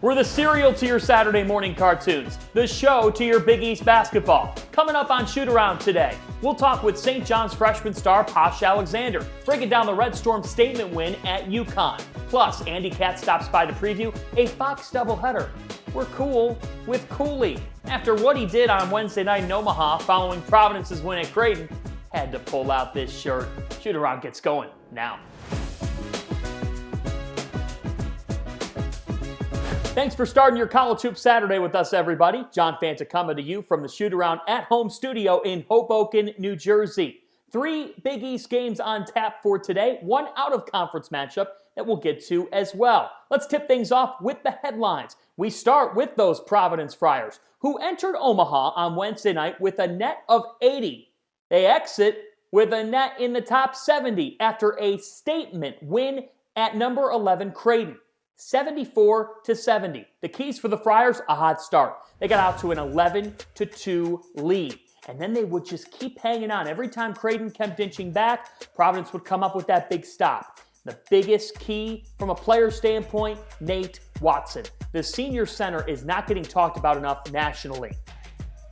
We're the cereal to your Saturday morning cartoons, the show to your Big East basketball. Coming up on Shootaround today, we'll talk with St. John's freshman star Posh Alexander, breaking down the Red Storm statement win at UConn. Plus, Andy Katz stops by to preview a Fox doubleheader. We're cool with Cooley. After what he did on Wednesday night in Omaha following Providence's win at Creighton, had to pull out this shirt. Shootaround gets going now. Thanks for starting your College Hoops Saturday with us, everybody. John Fanta coming to you from the Shootaround at-home studio in Hoboken, New Jersey. 3 Big East games on tap for today, one out-of-conference matchup that we'll get to as well. Let's tip things off with the headlines. We start with those Providence Friars, who entered Omaha on Wednesday night with a net of 80. They exit with a net in the top 70 after a statement win at number 11 Creighton. 74-70. The keys for the Friars, a hot start. They got out to an 11-2 lead. And then they would just keep hanging on. Every time Creighton kept inching back, Providence would come up with that big stop. The biggest key from a player standpoint, Nate Watson. The senior center is not getting talked about enough nationally.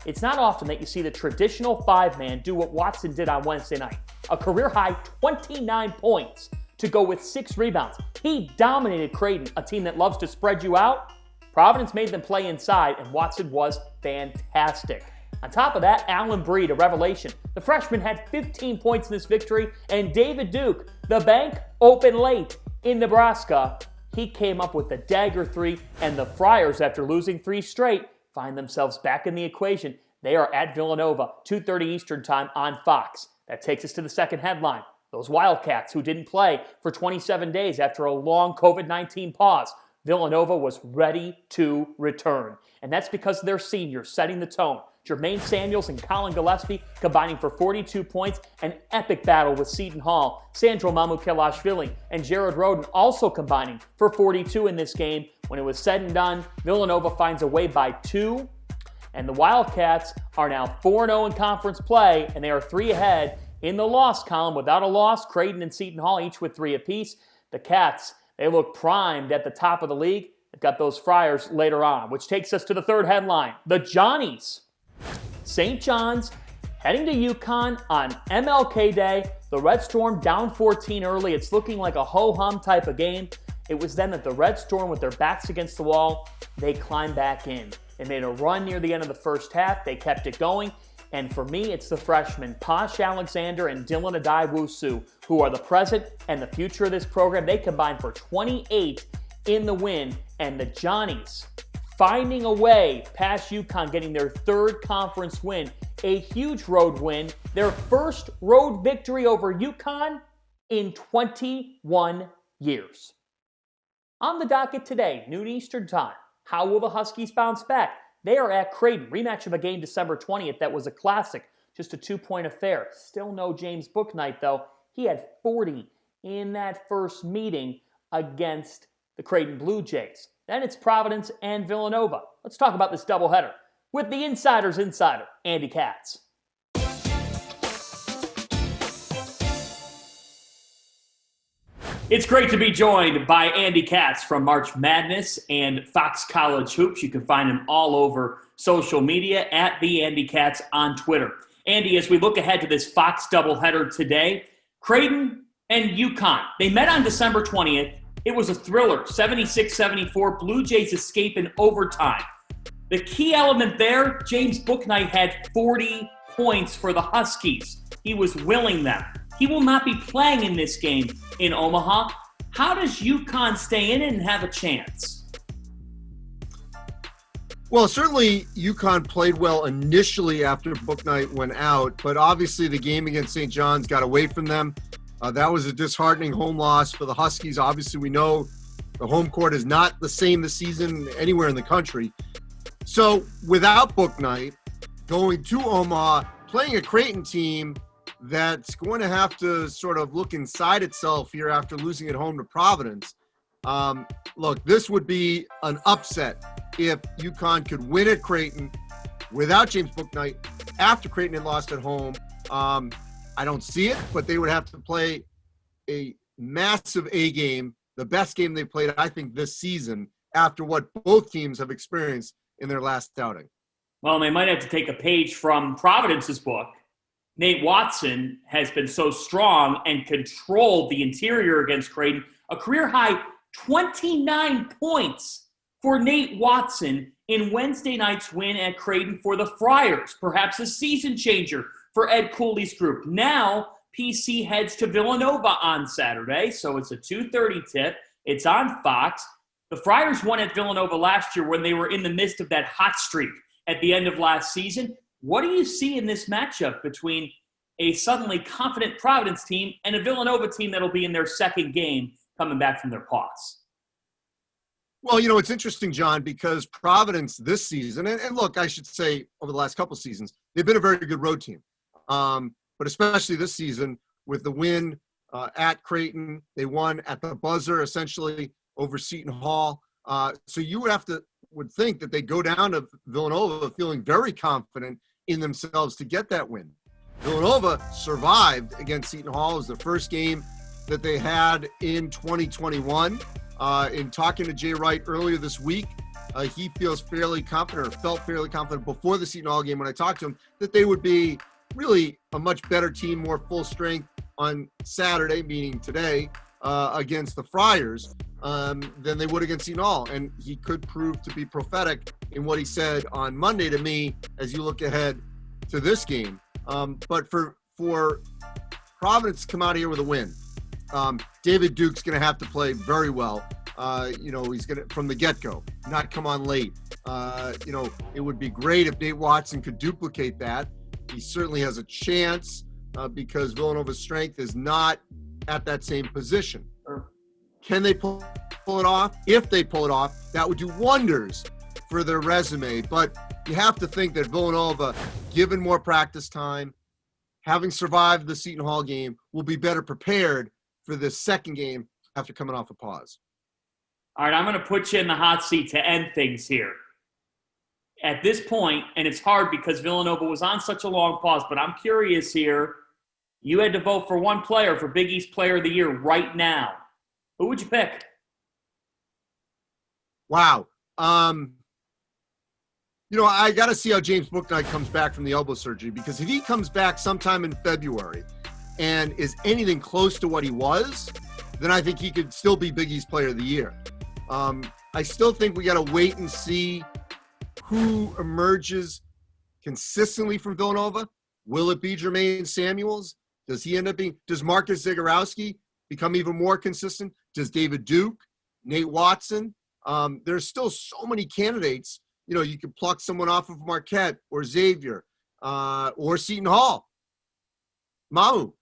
It's not often that you see the traditional 5-man do what Watson did on Wednesday night. A career-high 29 points to go with 6 rebounds. He dominated Creighton, a team that loves to spread you out. Providence made them play inside, and Watson was fantastic. On top of that, Allen Breed, a revelation. The freshman had 15 points in this victory, and David Duke, the bank, open late in Nebraska. He came up with the dagger 3, and the Friars, after losing 3 straight, find themselves back in the equation. They are at Villanova, 2:30 Eastern Time on Fox. That takes us to the second headline. Those Wildcats who didn't play for 27 days after a long COVID-19 pause. Villanova was ready to return. And that's because of their seniors setting the tone. Jermaine Samuels and Colin Gillespie combining for 42 points. An epic battle with Seton Hall. Sandro Mamukelashvili and Jared Rhoden also combining for 42 in this game. When it was said and done, Villanova finds a way by 2. And the Wildcats are now 4-0 in conference play, and they are 3 ahead in the loss column. Without a loss, Creighton and Seton Hall each with 3 apiece. The Cats, they look primed at the top of the league. They've got those Friars later on, which takes us to the third headline. The Johnnies. St. John's heading to UConn on MLK Day. The Red Storm down 14 early. It's looking like a ho-hum type of game. It was then that the Red Storm, with their backs against the wall, they climbed back in. They made a run near the end of the first half. They kept it going. And for me, it's the freshmen, Posh Alexander and Dylan Adai-Wusu, who are the present and the future of this program. They combined for 28 in the win. And the Johnnies finding a way past UConn, getting their 3rd conference win. A huge road win. Their first road victory over UConn in 21 years. On the docket today, noon Eastern Time. How will the Huskies bounce back? They are at Creighton, rematch of a game December 20th that was a classic, just a 2-point affair. Still no James Bouknight, though. He had 40 in that first meeting against the Creighton Blue Jays. Then it's Providence and Villanova. Let's talk about this doubleheader with the Insider's Insider, Andy Katz. It's great to be joined by Andy Katz from March Madness and Fox College Hoops. You can find him all over social media at the Andy Katz on Twitter. Andy, as we look ahead to this Fox doubleheader today, Creighton and UConn, they met on December 20th. It was a thriller, 76-74. Blue Jays escape in overtime. The key element there, James Bouknight had 40 points for the Huskies. He was willing them. He will not be playing in this game in Omaha. How does UConn stay in it and have a chance? Well, certainly UConn played well initially after Bouknight went out, but obviously the game against St. John's got away from them. That was a disheartening home loss for the Huskies. Obviously, we know the home court is not the same this season anywhere in the country. So without Bouknight, going to Omaha, playing a Creighton team that's going to have to sort of look inside itself here after losing at home to Providence. Look, this would be an upset if UConn could win at Creighton without James Bouknight after Creighton had lost at home. I don't see it, but they would have to play a massive A game, the best game they played, I think, this season after what both teams have experienced in their last outing. Well, they might have to take a page from Providence's book. Nate Watson has been so strong and controlled the interior against Creighton. A career-high 29 points for Nate Watson in Wednesday night's win at Creighton for the Friars. Perhaps a season changer for Ed Cooley's group. Now, PC heads to Villanova on Saturday, so it's a 2:30 tip. It's on Fox. The Friars won at Villanova last year when they were in the midst of that hot streak at the end of last season. What do you see in this matchup between a suddenly confident Providence team and a Villanova team that'll be in their second game coming back from their pause? Well, it's interesting, John, because Providence this season, and look, I should say over the last couple seasons, they've been a very good road team. But especially this season with the win at Creighton, they won at the buzzer essentially over Seton Hall. So you would think that they go down to Villanova feeling very confident in themselves to get that win. Villanova survived against Seton Hall. It was the first game that they had in 2021. In talking to Jay Wright earlier this week, he feels fairly confident, or felt fairly confident before the Seton Hall game when I talked to him, that they would be really a much better team, more full strength on Saturday, meaning today, against the Friars than they would against Seton Hall. And he could prove to be prophetic in what he said on Monday to me as you look ahead to this game. But for Providence to come out here with a win, David Duke's going to have to play very well. He's going to, from the get-go, not come on late. It would be great if Nate Watson could duplicate that. He certainly has a chance because Villanova's strength is not at that same position. Can they pull it off? If they pull it off, that would do wonders for their resume. But you have to think that Villanova, given more practice time, having survived the Seton Hall game, will be better prepared for the second game after coming off a pause. All right, I'm going to put you in the hot seat to end things here. At this point, and it's hard because Villanova was on such a long pause, but I'm curious here. You had to vote for one player for Big East Player of the Year right now. Who would you pick? Wow. I got to see how James Bouknight comes back from the elbow surgery, because if he comes back sometime in February and is anything close to what he was, then I think he could still be Big East Player of the Year. I still think we got to wait and see who emerges consistently from Villanova. Will it be Jermaine Samuels? Does he end up being – does Marcus Zagorowski become even more consistent? Does David Duke, Nate Watson? There's still so many candidates. You could pluck someone off of Marquette or Xavier or Seton Hall. Mau.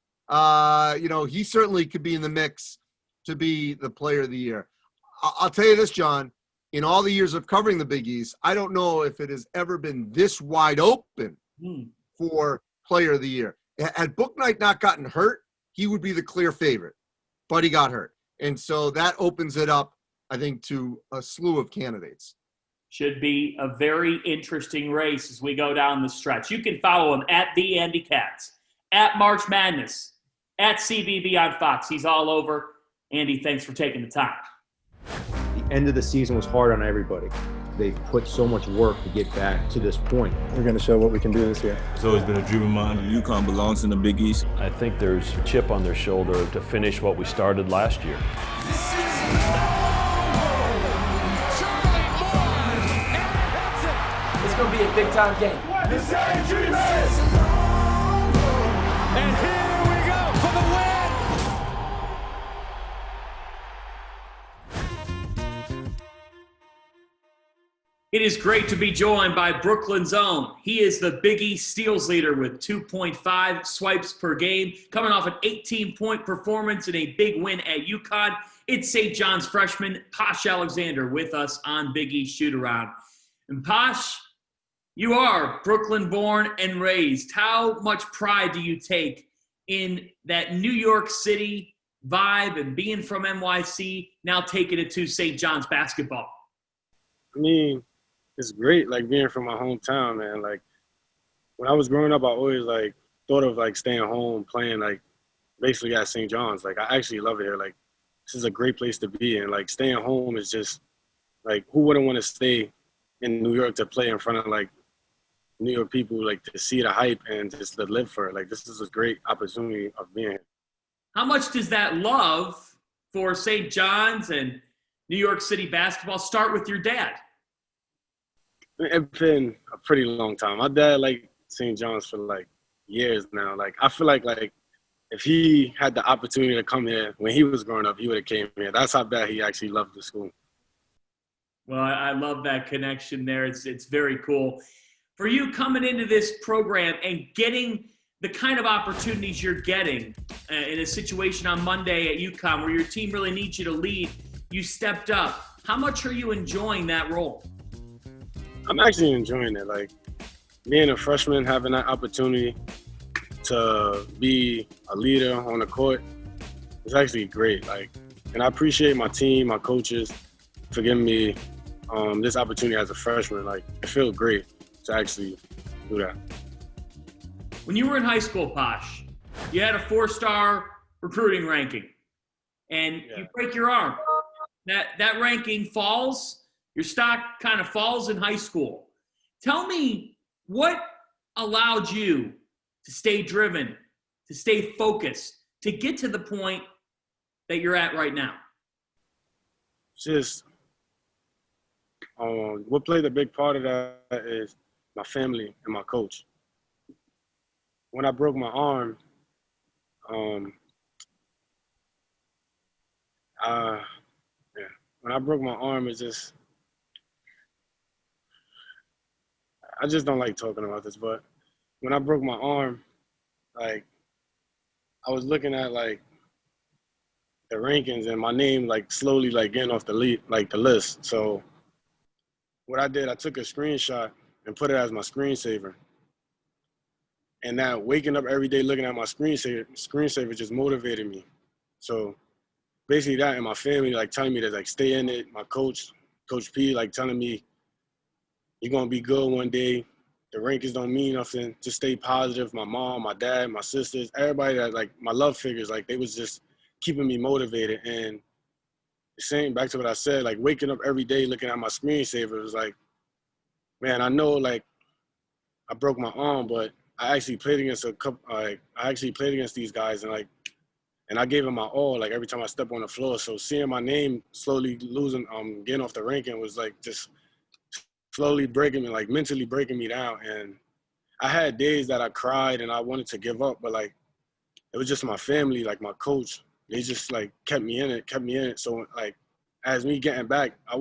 He certainly could be in the mix to be the Player of the Year. I'll tell you this, John. In all the years of covering the Big East, I don't know if it has ever been this wide open for Player of the Year. Had Bouknight not gotten hurt, he would be the clear favorite, but he got hurt. And so that opens it up, I think, to a slew of candidates. Should be a very interesting race as we go down the stretch. You can follow him at the Andy Katz, at March Madness, at CBB on Fox. He's all over. Andy, thanks for taking the time. The end of the season was hard on everybody. They've put so much work to get back to this point. We're going to show what we can do this year. It's always been a dream of mine. UConn belongs in the Big East. I think there's a chip on their shoulder to finish what we started last year. It's going to be a big-time game. And here we go for the win! It is great to be joined by Brooklyn's own. He is the Big East steals leader with 2.5 swipes per game, coming off an 18-point performance in a big win at UConn. It's St. John's freshman Posh Alexander with us on Big East Shootaround. And Posh, you are Brooklyn-born and raised. How much pride do you take in that New York City vibe and being from NYC, now taking it to St. John's basketball? I mean, it's great, being from my hometown, man. When I was growing up, I always, thought of, staying home, playing, basically at St. John's. I actually love it here. This is a great place to be. And, staying home is just like, who wouldn't want to stay in New York to play in front of, like, New York people, like, to see the hype and just to live for it. Like, this is a great opportunity of being here. How much does that love for St. John's and New York City basketball start with your dad? It's been a pretty long time. My dad liked St. John's for, like, years now. Like, I feel like if he had the opportunity to come here when he was growing up, he would have came here. That's how bad he actually loved the school. Well, I love that connection there. It's very cool. For you coming into this program and getting the kind of opportunities you're getting in a situation on Monday at UConn where your team really needs you to lead, you stepped up. How much are you enjoying that role? I'm actually enjoying it. Like, being a freshman, having that opportunity to be a leader on the court is actually great. Like, and I appreciate my team, my coaches for giving me this opportunity as a freshman. Like, it feels great to actually do that. When you were in high school, Posh, you had a 4-star recruiting ranking, and you break your arm. That ranking falls. Your stock kind of falls in high school. Tell me what allowed you to stay driven, to stay focused, to get to the point that you're at right now? Just what played a big part of that is my family and my coach. When I broke my arm, when I broke my arm, it's just, I just don't like talking about this, but when I broke my arm, like, I was looking at, like, the rankings and my name, like, slowly, like, getting off the list. So what I did, I took a screenshot and put it as my screensaver. And now waking up every day looking at my screensaver just motivated me. So basically that, and my family, like, telling me to, like, stay in it. My coach, Coach P, like, telling me, you're going to be good one day. The rankings don't mean nothing. Just stay positive. My mom, my dad, my sisters, everybody that, like, my love figures, like, they was just keeping me motivated. And saying back to what I said, like, waking up every day looking at my screensaver was like, man, I know, like, I broke my arm, but I actually played against these guys, and I gave them my all, like, every time I step on the floor. So seeing my name slowly losing, getting off the ranking was, like, just slowly breaking me, like, mentally breaking me down. And I had days that I cried and I wanted to give up, but, like, it was just my family, like, my coach. They just, like, kept me in it. So, like, as me getting back, I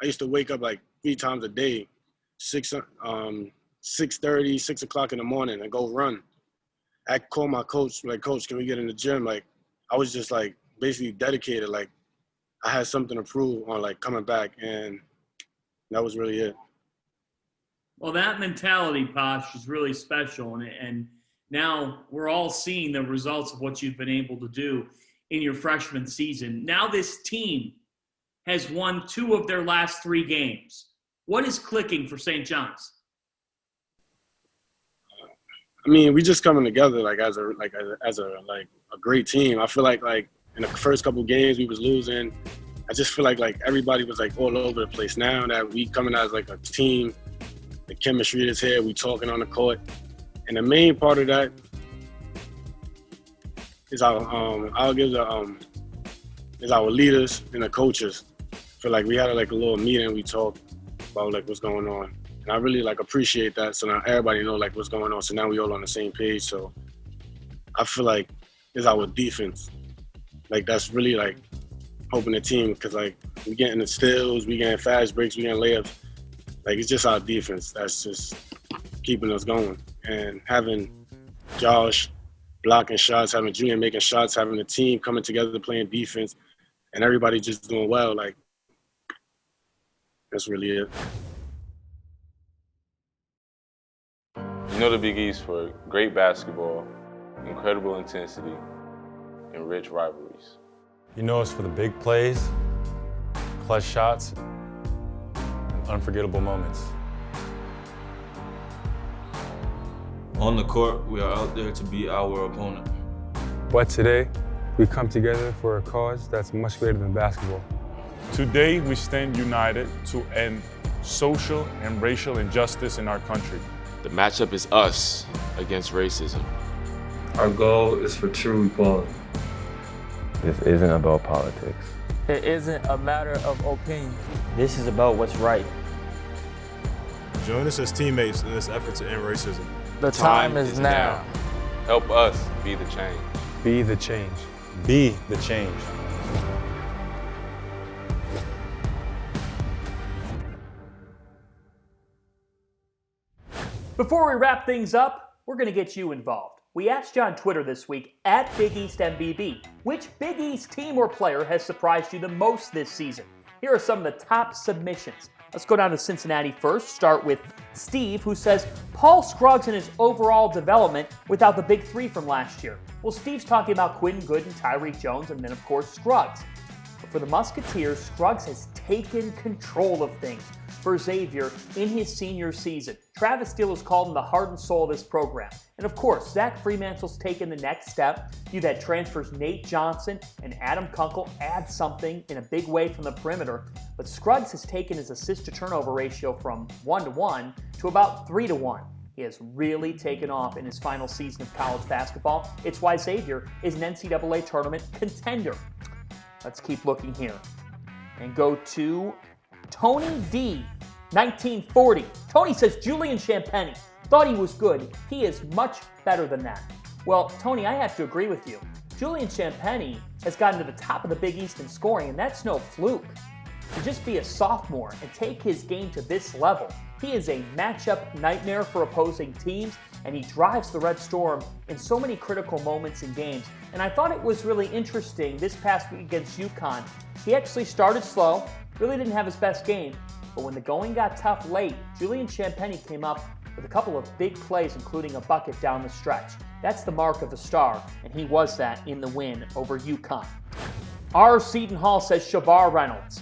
used to wake up, like, 3 times a day, 6:30, 6 o'clock in the morning, and go run. I call my coach, like, Coach, can we get in the gym? Like, I was just, like, basically dedicated. Like, I had something to prove on, like, coming back, and that was really it. Well, that mentality, Posh, is really special, and now we're all seeing the results of what you've been able to do in your freshman season. Now this team has won 2 of their last 3 games. What is clicking for St. John's? I mean, we just coming together, like, as a great team. I feel like in the first couple games we was losing. I just feel like everybody was, like, all over the place. Now that we coming as, like, a team, the chemistry is here. We talking on the court, and the main part of that is our leaders and the coaches. I feel like we had, like, a little meeting. We talked about, like, what's going on. And I really, like, appreciate that. So now everybody know, like, what's going on. So now we all on the same page. So I feel like it's our defense. Like, that's really, like, helping the team, because, like, we getting the steals, we getting fast breaks, we getting layups. Like, it's just our defense that's just keeping us going. And having Josh blocking shots, having Julian making shots, having the team coming together playing defense, and everybody just doing well, like, that's really it. You know the Big East for great basketball, incredible intensity, and rich rivalries. You know us for the big plays, clutch shots, and unforgettable moments. On the court, we are out there to beat our opponent. But today, we come together for a cause that's much greater than basketball. Today, we stand united to end social and racial injustice in our country. The matchup is us against racism. Our goal is for true equality. This isn't about politics. It isn't a matter of opinion. This is about what's right. Join us as teammates in this effort to end racism. The time is now. Help us be the change. Be the change. Be the change. Before we wrap things up, we're going to get you involved. We asked you on Twitter this week, at Big East MBB, which Big East team or player has surprised you the most this season? Here are some of the top submissions. Let's go down to Cincinnati first. Start with Steve, who says, Paul Scruggs and his overall development without the big three from last year. Well, Steve's talking about Quentin Good and Tyreek Jones, and then, of course, Scruggs. But for the Musketeers, Scruggs has taken control of things for Xavier in his senior season. Travis Steele has called him the heart and soul of this program. And of course, Zach Fremantle's taken the next step. You've had transfers Nate Johnson and Adam Kunkel add something in a big way from the perimeter. But Scruggs has taken his assist-to-turnover ratio from 1-to-1 to about 3-to-1. He has really taken off in his final season of college basketball. It's why Xavier is an NCAA tournament contender. Let's keep looking here and go to Tony D, 1940. Tony says Julian Champagnie. Thought he was good. He is much better than that. Well, Tony, I have to agree with you. Julian Champagnie has gotten to the top of the Big East in scoring, and that's no fluke. To just be a sophomore and take his game to this level, he is a matchup nightmare for opposing teams, and he drives the Red Storm in so many critical moments in games. And I thought it was really interesting this past week against UConn. He actually started slow, really didn't have his best game, but when the going got tough late, Julian Champagnie came up with a couple of big plays, including a bucket down the stretch. That's the mark of a star, and he was that in the win over UConn. R. Seton Hall says Shavar Reynolds.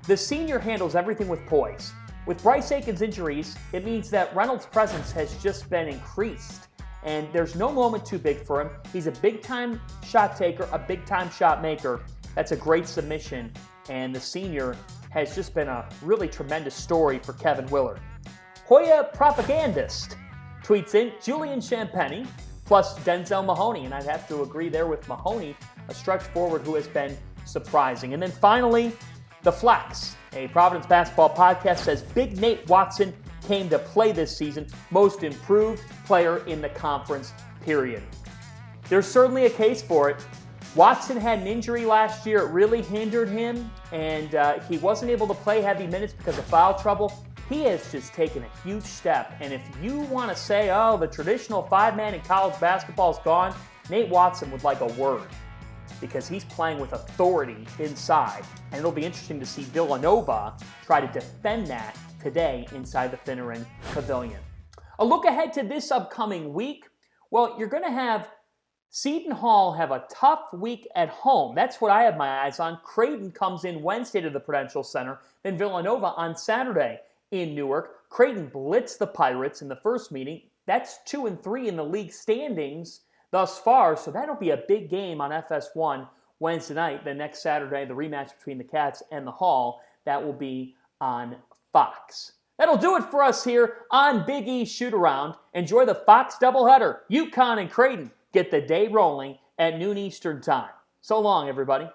The senior handles everything with poise. With Bryce Aiken's injuries, it means that Reynolds' presence has just been increased, and there's no moment too big for him. He's a big-time shot taker, a big-time shot maker. That's a great submission, and the senior has just been a really tremendous story for Kevin Willard. Hoya Propagandist tweets in Julian Champagnie plus Denzel Mahoney, and I'd have to agree there with Mahoney, a stretch forward who has been surprising. And then finally, The Flex, a Providence basketball podcast, says Big Nate Watson came to play this season, most improved player in the conference, period. There's certainly a case for it. Watson had an injury last year. It really hindered him, and he wasn't able to play heavy minutes because of foul trouble. He has just taken a huge step, and if you want to say, oh, the traditional five-man in college basketball is gone, Nate Watson would like a word, because he's playing with authority inside, and it'll be interesting to see Villanova try to defend that today inside the Finneran Pavilion. A look ahead to this upcoming week, well, you're going to have Seton Hall have a tough week at home. That's what I have my eyes on. Creighton comes in Wednesday to the Prudential Center, then Villanova on Saturday in Newark. Creighton blitzed the Pirates in the first meeting. That's 2-3 in the league standings thus far, so that'll be a big game on FS1 Wednesday night. Then next Saturday, the rematch between the Cats and the Hall, that will be on Fox. That'll do it for us here on Big E Shootaround. Enjoy the Fox doubleheader. UConn and Creighton get the day rolling at noon Eastern time. So long, everybody.